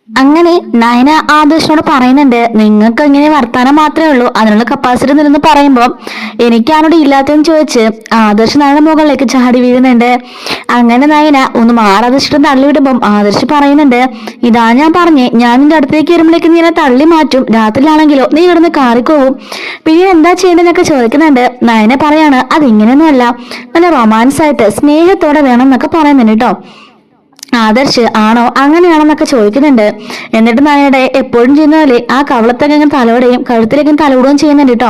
അങ്ങനെ നയന ആദർശനോട് പറയുന്നുണ്ട്, നിങ്ങൾക്ക് ഇങ്ങനെ വർത്താനം മാത്രമേ ഉള്ളൂ, അതിനുള്ള കപ്പാസിറ്റി നിന്നെന്ന് പറയുമ്പോൾ എനിക്കാണോട് ഇല്ലാത്തതെന്ന് ചോദിച്ച് ആദർശ് നയന മുകളിലേക്ക് ചാടി വീഴുന്നുണ്ട്. അങ്ങനെ നയന ഒന്ന് ആദർശിട്ട് തള്ളിവിടുമ്പം ആദർശ് പറയുന്നുണ്ട്, ഇതാ ഞാൻ പറഞ്ഞേ, ഞാൻ നിന്റെ അടുത്തേക്ക് വരുമ്പോഴേക്ക് നീ എന്നെ തള്ളി മാറ്റും, രാത്രിയിലാണെങ്കിലോ നീ ഇവിടുന്ന് കാറിക്കോവും, പിന്നെ എന്താ ചെയ്യേണ്ടതെന്നൊക്കെ ചോദിക്കുന്നുണ്ട്. നയന പറയാണ്, അതിങ്ങനെയൊന്നും അല്ല, നല്ല റൊമാൻസ് ആയിട്ട് സ്നേഹത്തോടെ വേണം എന്നൊക്കെ പറയുന്നുണ്ട് കേട്ടോ. ആദർശ് ആണോ അങ്ങനെയാണെന്നൊക്കെ ചോദിക്കുന്നുണ്ട്. എന്നിട്ട് നയനയുടെ എപ്പോഴും ചെയ്യുന്ന പോലെ ആ കവളത്തൊക്കെ ഇങ്ങനെ തലോടുകയും കഴുത്തിലേക്ക് തലോടുകയും ചെയ്യുന്നുണ്ട് കേട്ടോ.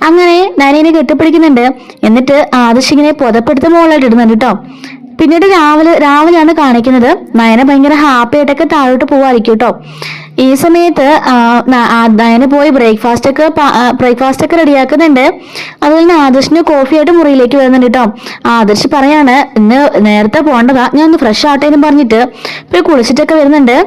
അങ്ങനെ നയനെ കെട്ടിപ്പിടിക്കുന്നുണ്ട്. എന്നിട്ട് ആദർശ് ഇങ്ങനെ പുതപ്പെടുത്ത് മുകളിലായിട്ട് ഇടുന്നുണ്ട് കേട്ടോ. പിന്നീട് രാവിലെയാണ് കാണിക്കുന്നത്. നയന ഭയങ്കര ഹാപ്പി ആയിട്ടൊക്കെ താഴോട്ട് പോവായിരിക്കും കേട്ടോ. ഈ സമയത്ത് നയന പോയി ബ്രേക്ക്ഫാസ്റ്റ് ഒക്കെ റെഡിയാക്കുന്നുണ്ട്. അതുപോലെ തന്നെ ആദർശിന് കോഫി ആയിട്ട് മുറിയിലേക്ക് വരുന്നുണ്ട് കേട്ടോ. ആദർശ് പറയാണ്, ഇന്ന് നേരത്തെ പോകേണ്ടതാ, ഞാൻ ഒന്ന് ഫ്രഷ് ആട്ടെ എന്ന് പറഞ്ഞിട്ട് പോയി കുളിച്ചിട്ടൊക്കെ വരുന്നുണ്ട്.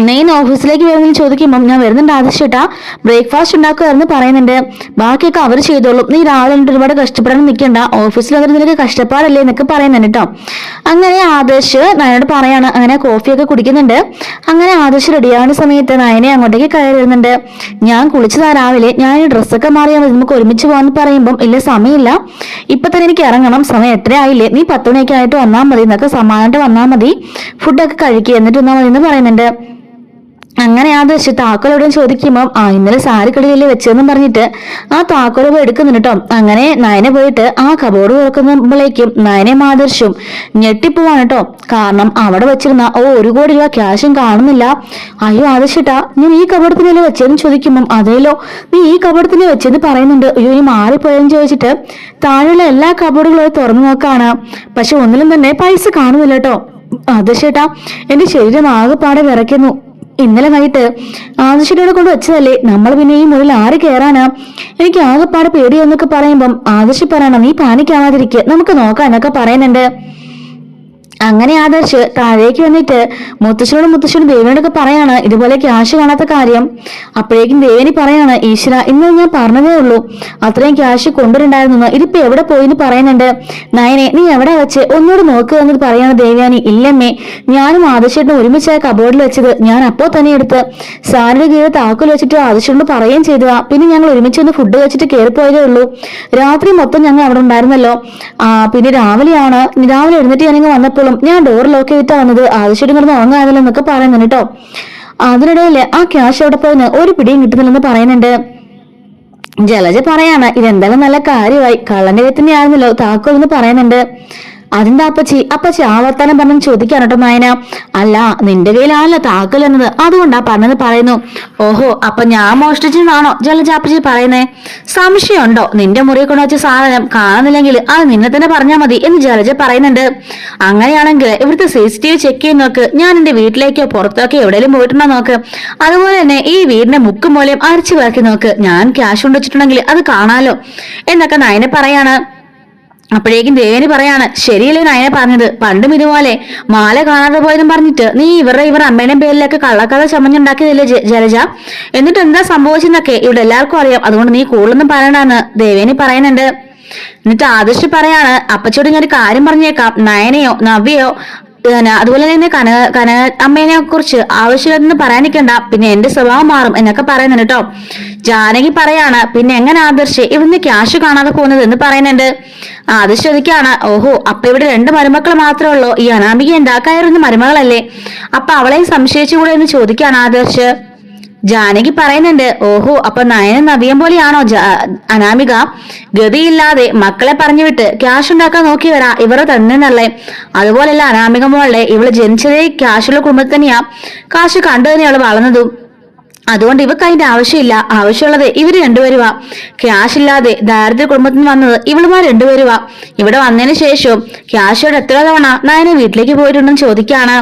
നീ ഓഫീസിലേക്ക് വരുന്നതിന് ചോദിക്കുമ്പോൾ ഞാൻ വരുന്നുണ്ട് ആദർശേട്ടാ, ബ്രേക്ക്ഫാസ്റ്റ് ഉണ്ടാക്കുമായിരുന്നു പറയുന്നുണ്ട്, ബാക്കിയൊക്കെ അവർ ചെയ്തോളും, നീ രാവിലെ ഒരുപാട് കഷ്ടപ്പെടാൻ നിൽക്കണ്ട, ഓഫീസിൽ വന്നിട്ട് നിനക്ക് കഷ്ടപ്പാടല്ലേ എന്നൊക്കെ പറയുന്നുണ്ട് കേട്ടോ. അങ്ങനെ ആദർശ് നയനോട് പറയാണ്. അങ്ങനെ കോഫിയൊക്കെ കുടിക്കുന്നുണ്ട്. അങ്ങനെ ആദർശ് റെഡിയാവുന്ന സമയത്ത് നയനെ അങ്ങോട്ടേക്ക് കയറി വരുന്നുണ്ട്. ഞാൻ കുളിച്ചതാ രാവിലെ, ഞാൻ ഈ ഡ്രസ്സൊക്കെ മാറിയാൽ മതി, നമുക്ക് ഒരുമിച്ച് പോകാന്ന് പറയുമ്പോൾ ഇല്ല സമയമില്ല, ഇപ്പൊ തന്നെ എനിക്ക് ഇറങ്ങണം, സമയം എത്ര ആയില്ലേ, നീ 10 മണിയൊക്കെ ആയിട്ട് വന്നാൽ മതി, എന്നൊക്കെ സമാനമായിട്ട് വന്നാൽ മതി, ഫുഡൊക്കെ കഴിക്കുക എന്നിട്ട് വന്നാൽ മതി എന്ന് പറയുന്നുണ്ട്. അങ്ങനെ ആദർശ് താക്കോലോടും ചോദിക്കുമ്പോൾ ഇന്നലെ സാരിക്കടിയിലല്ലേ വെച്ചതെന്നും പറഞ്ഞിട്ട് ആ താക്കോല് പോയി എടുക്കുന്നുണ്ട് കേട്ടോ. അങ്ങനെ നയന പോയിട്ട് ആ കബോർഡ് തുറക്കുമ്പോഴേക്കും നയനയും ആദർശും ഞെട്ടിപ്പോവാണ് കേട്ടോ. കാരണം അവിടെ വെച്ചിരുന്ന 1 കോടി രൂപ ക്യാഷും കാണുന്നില്ല. അയ്യോ ആദർശേട്ടാ, ഞാൻ ഈ കബോർഡത്തിനല്ലേ വെച്ചതെന്ന് ചോദിക്കുമ്പോൾ അതേലോ, നീ ഈ കബോർഡത്തിനെ വെച്ചെന്ന് പറയുന്നുണ്ട്. അയ്യോ ഈ മാറിപ്പോയെന്ന് ചോദിച്ചിട്ട് താഴെയുള്ള എല്ലാ കബോർഡുകളും തുറന്നു നോക്കാണ്. പക്ഷെ ഒന്നിലും തന്നെ പൈസ കാണുന്നില്ല കേട്ടോ. ആദർശേട്ടാ, എന്റെ ശരീരം ആകെപ്പാടെ വിറയ്ക്കുന്നു, ഇന്നലെ വൈകിട്ട് ആദർശിനോട് കൊണ്ട് വെച്ചതല്ലേ, നമ്മൾ പിന്നെ ഈ മുറിയിൽ ആര് കയറാനാ, എനിക്ക് ആകെപ്പാടെ പേടിയെന്നൊക്കെ പറയുമ്പം ആദർശി പറയണം, നീ പാനിക്കാവാതിരിക്കുക, നമുക്ക് നോക്കാം എന്നൊക്കെ പറയുന്നുണ്ട്. അങ്ങനെ ആദർശ് താഴേക്ക് വന്നിട്ട് മുത്തശ്ശനും ദേവനോടൊക്കെ പറയാണ് ഇതുപോലെ ക്യാഷ് കാണാത്ത കാര്യം. അപ്പോഴേക്കും ദേവനി പറയാണ്, ഈശ്വര, ഇന്ന് ഞാൻ പറഞ്ഞതേ ഉള്ളൂ അത്രയും ക്യാഷ് കൊണ്ടുവരണ്ടായിരുന്നു, ഇതിപ്പോ എവിടെ പോയിന്ന് പറയുന്നുണ്ട്. നയനെ, നീ എവിടെ വെച്ച് ഒന്നുകൂടെ നോക്കുക എന്നത് പറയാണ് ദേവയാനി. ഇല്ലമ്മേ, ഞാനും ആദർശേട്ടനും ഒരുമിച്ചായ കബോർഡിൽ വെച്ചത് ഞാൻ അപ്പോ തന്നെ എടുത്ത് സാരിയുടെ കീഴിൽ താക്കോൽ വെച്ചിട്ട് ആദർശനോട് പറയുകയും ചെയ്തതാ, പിന്നെ ഞങ്ങൾ ഒരുമിച്ച് ഒന്ന് ഫുഡ് വെച്ചിട്ട് കയറിപ്പോയതേ ഉള്ളൂ, രാത്രി മൊത്തം ഞങ്ങൾ അവിടെ ഉണ്ടായിരുന്നല്ലോ. പിന്നെ രാവിലെ എഴുന്നേറ്റ് ഞാനിങ്ങ് വന്നപ്പോൾ ഞാൻ ഡോർ ലോക്ക് ചെയ്തിട്ടാ വന്നത്, ആവശ്യം കിടന്ന് ഉറങ്ങാതല്ലോ എന്നൊക്കെ പറയുന്നുണ്ട് കേട്ടോ. അതിനിടയില് ആ ക്യാഷ് അവിടെ പോയിന്ന് ഒരു പിടിയും കിട്ടുന്നില്ലെന്ന് പറയുന്നുണ്ട്. ജലജ പറയാണ്, ഇതെന്തായാലും നല്ല കാര്യമായി, കള്ളന്റെ കയ്യിൽ ആയിരുന്നല്ലോ താക്കോൽ എന്ന് പറയുന്നുണ്ട്. അതെന്താ അപ്പച്ചി ആവർത്തനം പറഞ്ഞു ചോദിക്കാണ് കേട്ടോ നയന. അല്ല, നിന്റെ കയ്യിലാണല്ലോ താക്കോൽ എന്നത്, അതുകൊണ്ടാ പറഞ്ഞത് പറയുന്നു. ഓഹോ, അപ്പൊ ഞാൻ മോഷ്ടിച്ചെന്നാണോ ജലജാപ്പച്ചി പറയുന്നേ? സംശയമുണ്ടോ? നിന്റെ മുറിയെ കൊണ്ട് വെച്ച സാധനം കാണുന്നില്ലെങ്കിൽ അത് നിന്നെ തന്നെ പറഞ്ഞാൽ മതി എന്ന് ജലജ പറയുന്നുണ്ട്. അങ്ങനെയാണെങ്കിൽ ഇവിടുത്തെ CCTV ചെക്ക് ചെയ്ത് നോക്ക്, ഞാൻ എന്റെ വീട്ടിലേക്കോ പുറത്തോക്കോ എവിടെയെങ്കിലും പോയിട്ടുണ്ടോ നോക്ക്, അതുപോലെ തന്നെ ഈ വീടിന്റെ മുക്കും മൂലയും അരച്ചു വിളക്കി നോക്ക്, ഞാൻ ക്യാഷ് കൊണ്ടുവച്ചിട്ടുണ്ടെങ്കിൽ അത് കാണാലോ എന്നൊക്കെ നയന പറയാണ്. അപ്പോഴേക്കും ദേവനി പറയാണ്, ശരിയല്ലേ നയന പറഞ്ഞത്, പണ്ടും ഇതുപോലെ മാല കാണാതെ പോയെന്നും പറഞ്ഞിട്ട് നീ ഇവരുടെ അമ്മേടെ പേരിലൊക്കെ കള്ളക്കഥ ചമഞ്ഞുണ്ടാക്കിയതല്ലേ ജലജ, എന്നിട്ട് എന്താ സംഭവിച്ചെന്നൊക്കെ ഇവിടെ എല്ലാവർക്കും അറിയാം, അതുകൊണ്ട് നീ കൂടുതലൊന്നും പറയണ്ടെന്ന് ദേവേനി പറയുന്നുണ്ട്. എന്നിട്ട് ആദർശ് പറയാണ്, അപ്പച്ചോട് ഞാൻ ഒരു കാര്യം പറഞ്ഞേക്കാം, നയനയോ നവ്യയോ അതുപോലെ തന്നെ കന അമ്മേനെ കുറിച്ച് ആവശ്യമില്ലെന്ന് പറയാൻ നിൽക്കണ്ട, പിന്നെ എന്റെ സ്വഭാവം മാറും എന്നൊക്കെ പറയുന്നുണ്ട് കേട്ടോ. ജാനകി പറയാണ്, പിന്നെ എങ്ങനെ ആദർശ് ഇവിടുന്ന് ക്യാഷ് കാണാതെ പോകുന്നത് എന്ന് പറയുന്നുണ്ട്. ആദർശ് ചോദിക്കാണ്, ഓഹോ, അപ്പൊ ഇവിടെ 2 മരുമക്കൾ മാത്രമേ ഉള്ളൂ, ഈ അനാമിക എന്താ കയറുന്ന മരുമകളല്ലേ, അപ്പൊ അവളെയും സംശയിച്ചുകൂടെ എന്ന് ചോദിക്കാണ് ആദർശ്. ജാനകി പറയുന്നുണ്ട്, ഓഹോ, അപ്പൊ നയനും നവ്യം പോലെയാണോ അനാമിക, ഗതിയില്ലാതെ മക്കളെ പറഞ്ഞു വിട്ട് ക്യാഷ് ഉണ്ടാക്കാൻ നോക്കി വരാ ഇവരെ തന്നെന്നല്ലേ, അതുപോലെയല്ല അനാമിക മോളെ, ഇവള് ജനിച്ചതേ ക്യാഷുള്ള കുടുംബത്തിൽ തന്നെയാ, കാശ് കണ്ടു തന്നെ അവള് വളർന്നതും, അതുകൊണ്ട് ഇവക്ക് അതിന്റെ ആവശ്യമില്ല, ആവശ്യമുള്ളത് ഇവര് രണ്ടുപേരുവാ, ക്യാഷ് ഇല്ലാതെ ദാരിദ്ര്യ കുടുംബത്തിൽ നിന്ന് വന്നത് ഇവളുമാർ രണ്ടുപേരുവാ, ഇവിടെ വന്നതിന് ശേഷം ക്യാഷോട് എത്ര തവണ നയനെ വീട്ടിലേക്ക് പോയിട്ടുണ്ടെന്ന് ചോദിക്കാണ്.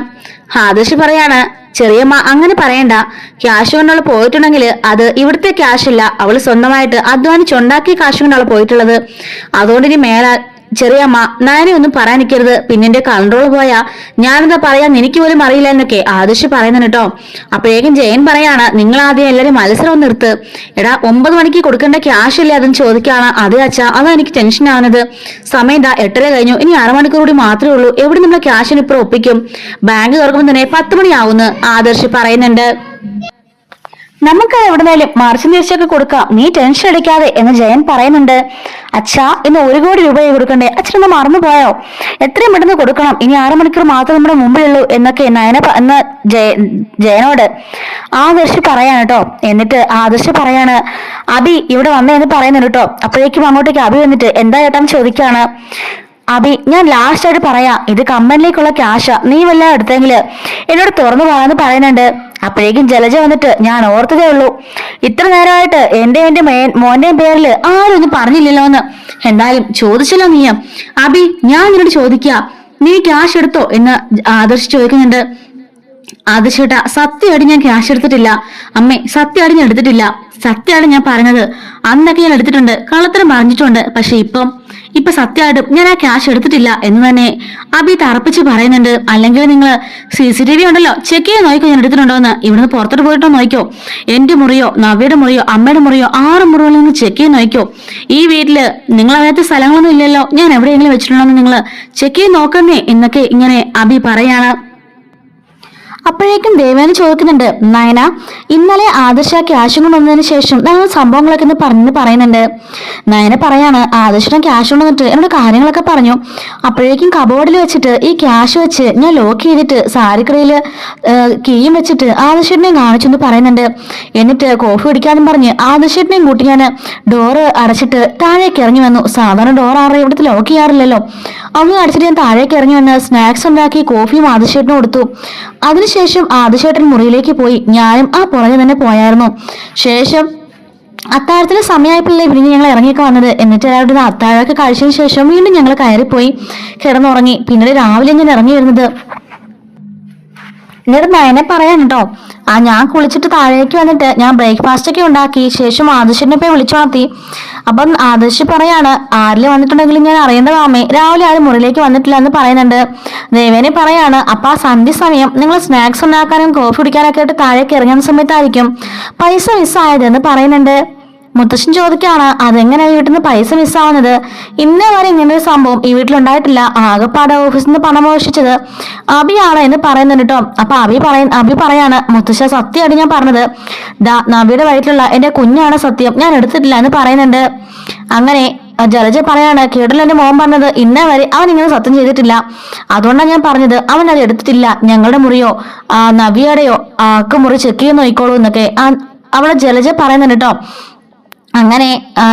ആദർശ് പറയാണ്, ചെറിയമ്മ അങ്ങനെ പറയണ്ട, ക്യാഷ് കൊണ്ടവള് പോയിട്ടുണ്ടെങ്കിൽ അത് ഇവിടുത്തെ ക്യാഷ് അല്ല, അവള് സ്വന്തമായിട്ട് അധ്വാനിച്ചുണ്ടാക്കിയ കാശ് കൊണ്ടവള് പോയിട്ടുള്ളത്, അതുകൊണ്ട് ഇനി മേലാൽ ചെറിയമ്മ നയനെ ഒന്നും പറയാനിക്കരുത്, പിന്നെ എന്റെ കൺട്രോൾ പോയാ ഞാനെന്താ പറയാൻ എനിക്ക് പോലും അറിയില്ല എന്നൊക്കെ ആദർശ് പറയുന്നു കേട്ടോ. അപ്പോഴേക്കും ജയൻ പറയാണ്, നിങ്ങൾ ആദ്യം എല്ലാരും മത്സരം നിർത്ത്. എടാ 9 മണിക്ക് കൊടുക്കേണ്ട ക്യാഷ് ഇല്ലേ അതെന്ന് ചോദിക്കാണ്. അതെ അച്ഛാ, അതാ എനിക്ക് ടെൻഷൻ ആവുന്നത്. സമയം 8:30 കഴിഞ്ഞു, ഇനി 1/2 മണിക്കൂർ കൂടി മാത്രമേ ഉള്ളൂ. എവിടെ നമ്മൾ ക്യാഷിന് ഇപ്പൊ ഒപ്പിക്കും? ബാങ്ക് തുറക്കുമ്പോൾ തന്നെ 10 മണിയാവുന്നു ആദർശ് പറയുന്നുണ്ട്. നമുക്ക് എവിടെന്നാലും മറിച്ച് തിരിച്ചൊക്കെ കൊടുക്കാം, നീ ടെൻഷൻ അടിക്കാതെ എന്ന് ജയൻ പറയുന്നുണ്ട്. അച്ഛാ, ഇന്ന് 1 കോടി രൂപയെ കൊടുക്കണ്ടേ? അച്ഛനൊന്ന് മറന്നുപോയോ? എത്രയും പെട്ടെന്ന് കൊടുക്കണം, ഇനി 6 മണിക്കൂർ മാത്രം നമ്മുടെ മുമ്പിലുള്ളൂ എന്നൊക്കെ എന്ന ജയനോട് ആദർശ് പറയാണ് കേട്ടോ. എന്നിട്ട് ആദർശ് പറയാണ്, അബി ഇവിടെ വന്നേ എന്ന് പറയുന്നുണ്ട് കേട്ടോ. അപ്പോഴേക്കും അങ്ങോട്ടേക്ക് അബി വന്നിട്ട് എന്താ ഏട്ടാന്ന് ചോദിക്കാണ്. അബി, ഞാൻ ലാസ്റ്റ് ആയിട്ട് പറയാം, ഇത് കമ്പനിലേക്കുള്ള ക്യാഷാ, നീ വല്ല എടുത്തെങ്കില് എന്നോട് തുറന്നു പോകാന്ന് പറയുന്നുണ്ട്. അപ്പോഴേക്കും ജലജ വന്നിട്ട്, ഞാൻ ഓർത്തതേ ഉള്ളൂ, ഇത്ര നേരമായിട്ട് എന്റെ മോന്റെയും പേരിൽ ആരും ഒന്നും പറഞ്ഞില്ലല്ലോ എന്ന്. എന്തായാലും ചോദിച്ചല്ലോ നീ. അബി, ഞാൻ നിന്നോട് ചോദിക്കുക, നീ ക്യാഷ് എടുത്തോ എന്ന് ആദർശ് ചോദിക്കുന്നുണ്ട്. ആദർശേട്ടാ, സത്യമായിട്ട് ഞാൻ ക്യാഷ് എടുത്തിട്ടില്ല അമ്മേ, സത്യമായിട്ട് ഞാൻ എടുത്തിട്ടില്ല. സത്യമായിട്ട് ഞാൻ പറഞ്ഞത്, അന്നൊക്കെ ഞാൻ എടുത്തിട്ടുണ്ട്, കള്ളത്തരം പറഞ്ഞിട്ടുണ്ട്. പക്ഷെ ഇപ്പൊ സത്യമായിട്ടും ഞാൻ ആ ക്യാഷ് എടുത്തിട്ടില്ല എന്ന് തന്നെ അബി തറപ്പിച്ച് പറയുന്നുണ്ട്. അല്ലെങ്കിൽ നിങ്ങൾ CCTV ഉണ്ടല്ലോ, ചെക്ക് ചെയ്ത് നോക്കോ ഞാൻ എടുത്തിട്ടുണ്ടോ എന്ന്. ഇവിടുന്ന് പുറത്തോട്ട് പോയിട്ടോ നോക്കോ, എന്റെ മുറിയോ നവ്യയുടെ മുറിയോ അമ്മയുടെ മുറിയോ 6 മുറികളിൽ നിന്ന് ചെക്ക് ചെയ്ത് നോക്കോ. ഈ വീട്ടില് നിങ്ങൾ അറിയാത്ത സ്ഥലങ്ങളൊന്നും ഇല്ലല്ലോ, ഞാൻ എവിടെയെങ്കിലും വെച്ചിട്ടുണ്ടോ എന്ന് നിങ്ങൾ ചെക്ക് ചെയ്ത് നോക്കുന്നേ എന്നൊക്കെ ഇങ്ങനെ അബി പറയാണ്. അപ്പോഴേക്കും ദേവേന ചോദിക്കുന്നുണ്ട്, നയന ഇന്നലെ ആദർശ ക്യാഷ് കൊണ്ടുവന്നതിന് ശേഷം ഞങ്ങൾ സംഭവങ്ങളൊക്കെ പറയുന്നുണ്ട്. നയന പറയാണ്, ആദർശിനെ ക്യാഷ് കൊണ്ടുവന്നിട്ട് എന്നോട് കാര്യങ്ങളൊക്കെ പറഞ്ഞു. അപ്പോഴേക്കും കബോർഡിൽ വെച്ചിട്ട് ഈ ക്യാഷ് വെച്ച് ഞാൻ ലോക്ക് ചെയ്തിട്ട് സാരിക്കടയിൽ കീയും വെച്ചിട്ട് ആദർശിനെയും കാണിച്ചെന്ന് പറയുന്നുണ്ട്. എന്നിട്ട് കോഫി കുടിക്കാന്നും പറഞ്ഞ് ആദർശിനെയും കൂട്ടി ഞാൻ ഡോറ് അടച്ചിട്ട് താഴേക്ക് ഇറങ്ങി വന്നു. സാധാരണ ഡോർ ആറ് ഇവിടുത്തെ ലോക്ക് ചെയ്യാറില്ലല്ലോ. അത് അടച്ചിട്ട് ഞാൻ താഴേക്ക് ഇറങ്ങി വന്ന് സ്നാക്സ് ഉണ്ടാക്കി കോഫിയും ആദർശേട്ടനും കൊടുത്തു. അതിനുശേഷം ആദർശേട്ടൻ മുറിയിലേക്ക് പോയി, ഞാനും ആ പുറകെ തന്നെ പോയായിരുന്നു. ശേഷം അത്താഴത്തിന് സമയമായപ്പോഴേ പിന്നെ ഞങ്ങൾ ഇറങ്ങിയൊക്കെ വന്നത്. എന്നിട്ട് എല്ലാവരുടെ അത്താഴമൊക്കെ കഴിച്ചതിന് ശേഷം വീണ്ടും ഞങ്ങൾ കയറിപ്പോയി കിടന്നുറങ്ങി. പിന്നീട് രാവിലെ ഞാൻ ഇറങ്ങി വരുന്നത്. എന്നിട്ട് നയനെ പറയാൻ കേട്ടോ, ഞാൻ കുളിച്ചിട്ട് താഴേക്ക് വന്നിട്ട് ഞാൻ ബ്രേക്ക്ഫാസ്റ്റ് ഒക്കെ ഉണ്ടാക്കി ശേഷം ആദർശിനെ പോയി വിളിച്ചുണർത്തി. അപ്പം ആദർശ് പറയാണ്, ആരില് വന്നിട്ടുണ്ടെങ്കിലും ഞാൻ അറിയേണ്ടതാമേ, രാവിലെ ആരും മുറിയിലേക്ക് വന്നിട്ടില്ല എന്ന് പറയുന്നുണ്ട്. ദേവേനെ പറയാണ്, അപ്പൊ ആ സന്ധ്യ സമയം നിങ്ങൾ സ്നാക്സ് ഉണ്ടാക്കാനും കോഫി കുടിക്കാനൊക്കെ ആയിട്ട് താഴേക്ക് ഇറങ്ങുന്ന സമയത്തായിരിക്കും പൈസ മിസ്സായത് എന്ന് പറയുന്നുണ്ട്. മുത്തശ്ശൻ ചോദിക്കാണ്, അതെങ്ങനെ ഈ വീട്ടിൽ നിന്ന് പൈസ മിസ്സാവുന്നത്? ഇന്നേ വരെ ഇങ്ങനൊരു സംഭവം ഈ വീട്ടിലുണ്ടായിട്ടില്ല, ആകെപ്പാടെ ഓഫീസിൽ നിന്ന് പണം മോഷിച്ചത് അബിയാണ് എന്ന് പറയുന്നുണ്ട് കേട്ടോ. അപ്പൊ അബി പറയാണ്, മുത്തശ്ശ സത്യമായിട്ട് ഞാൻ പറഞ്ഞത്, നബിയുടെ വയറ്റിലുള്ള എന്റെ കുഞ്ഞാണ് സത്യം, ഞാൻ എടുത്തിട്ടില്ല എന്ന് പറയുന്നുണ്ട്. അങ്ങനെ ജലജ പറയാണ്, കേട്ടില്ല എന്റെ മോൻ പറഞ്ഞത്, ഇന്നേ വരെ അവൻ ഇങ്ങനെ സത്യം ചെയ്തിട്ടില്ല, അതുകൊണ്ടാണ് ഞാൻ പറഞ്ഞത് അവൻ അത് എടുത്തിട്ടില്ല. ഞങ്ങളുടെ മുറിയോ നബിയുടെയോ ആക്ക് മുറി ചെക്ക് ചെയ്ത് നോക്കിക്കോളൂ എന്നൊക്കെ അവിടെ ജലജ പറയുന്നുണ്ട് കേട്ടോ. അങ്ങനെ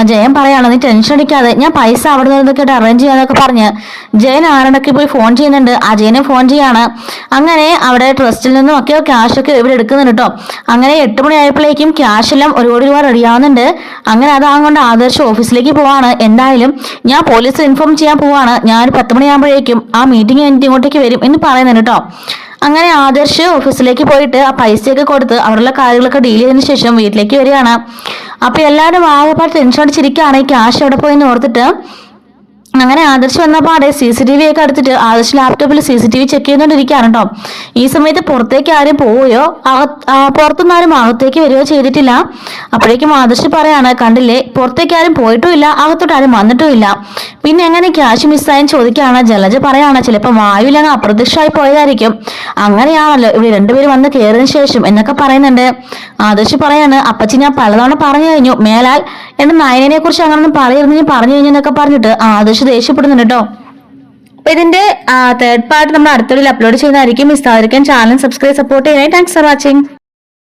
ജയൻ പറയാണ്, നീ ടെൻഷൻ അടിക്കാതെ ഞാൻ പൈസ അവിടെ നിന്നൊക്കെ അറേഞ്ച് ചെയ്യാന്നൊക്കെ പറഞ്ഞ് ജയൻ ആരോടൊക്കെ പോയി ഫോൺ ചെയ്യുന്നുണ്ട്. അജയനെ ഫോൺ ചെയ്യാണ്. അങ്ങനെ അവിടെ ട്രസ്റ്റിൽ നിന്നും ഒക്കെ ക്യാഷ് ഒക്കെ ഇവിടെ എടുക്കുന്നുണ്ട് കേട്ടോ. അങ്ങനെ 8 മണി ആയപ്പോഴേക്കും ക്യാഷ് എല്ലാം 1 കോടി രൂപ റെഡിയാവുന്നുണ്ട്. അങ്ങനെ അതാകൊണ്ട് ആദർശ് ഓഫീസിലേക്ക് പോവാണ്. എന്തായാലും ഞാൻ പോലീസിൽ ഇൻഫോം ചെയ്യാൻ പോവാണ്, ഞാൻ 10 മണിയാകുമ്പോഴേക്കും ആ മീറ്റിംഗ് കഴിഞ്ഞിട്ട് ഇങ്ങോട്ടേക്ക് വരും എന്ന് പറയുന്നുണ്ട് കേട്ടോ. അങ്ങനെ ആദർശ് ഓഫീസിലേക്ക് പോയിട്ട് ആ പൈസയൊക്കെ കൊടുത്ത് അവിടെയുള്ള കാര്യങ്ങളൊക്കെ ഡീൽ ചെയ്തതിനു ശേഷം വീട്ടിലേക്ക് വരികയാണ്. അപ്പൊ എല്ലാവരും ആകെപ്പാട് ടെൻഷൻ അടിച്ചിരിക്കുകയാണ്, ഈ ക്യാഷ് എവിടെ പോയെന്ന് ഓർത്തിട്ട്. അങ്ങനെ ആദർശ് വന്നപ്പാടെ CCTV ഒക്കെ എടുത്തിട്ട് ആദർശ് ലാപ്ടോപ്പിൽ CCTV ചെക്ക് ചെയ്തുകൊണ്ടിരിക്കുകയാണ് കേട്ടോ. ഈ സമയത്ത് പുറത്തേക്ക് ആരും പോവുകയോ പുറത്തുനിന്ന് ആരും അകത്തേക്ക് വരികയോ ചെയ്തിട്ടില്ല. അപ്പോഴേക്കും ആദർശ് പറയാണ്, കണ്ടില്ലേ, പുറത്തേക്ക് ആരും പോയിട്ടും ഇല്ല, അകത്തോട്ട് ആരും വന്നിട്ടും ഇല്ല, പിന്നെ എങ്ങനെ ക്യാഷ് മിസ്സായെന്ന് ചോദിക്കുകയാണ്. ജലജ പറയാണ്, ചിലപ്പോൾ വായുവിലങ്ങ് അപ്രത്യക്ഷമായി പോയതായിരിക്കും, അങ്ങനെയാണല്ലോ ഇവിടെ 2 പേര് വന്ന് കയറിയതിനു ശേഷം എന്നൊക്കെ പറയുന്നുണ്ട്. ആദർശ് പറയാണ്, അപ്പച്ചി ഞാൻ പലതവണ പറഞ്ഞു കഴിഞ്ഞു, മേലാൽ എന്റെ നയനെ കുറിച്ച് അങ്ങനൊന്നും പറയരുത്, ഞാൻ പറഞ്ഞു കഴിഞ്ഞെന്നൊക്കെ പറഞ്ഞിട്ട് ആദർശ് ദേഷ്യപ്പെടുന്നുണ്ട് കേട്ടോ. അപ്പൊ ഇതിന്റെ 3rd പാർട്ട് നമ്മൾ അടുത്ത വീഡിയോയിൽ അപ്ലോഡ് ചെയ്യുന്നതായിരിക്കും. മിസ് ആയിരിക്കാൻ ചാനൽ സബ്സ്ക്രൈബ് സപ്പോർട്ട് ചെയ്യാനായി. Thanks for watching.